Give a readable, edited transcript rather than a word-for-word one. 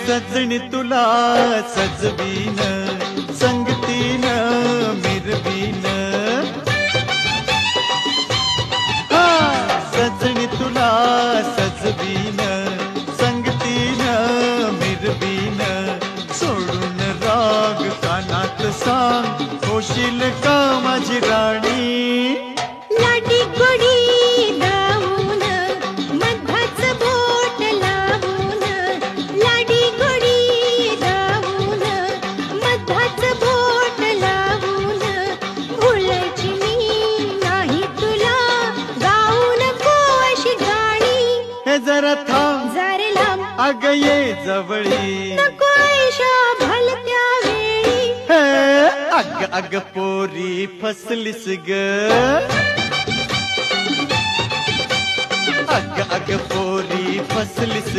सजणी तुला सजवीन, संगतीन मिरवीन. हा सजणी तुला सजवीन, संगतीन मिरवीन. सोडून राग कानात सांग, होशील का माझी राणी. लाडी गोडी दावून मधाच बोट लावून, लाडी गोडी दावून मधाच बोट लावून. भुलायची मी नाही तुला, गाऊ नको अशी गाणी. हे जरा थांब जरे लांब अग ये जवळी. नको ऐशा भलत्या वेळी. हे अग अग पोरी फसलीस ग. अग अग पोरी फसलीस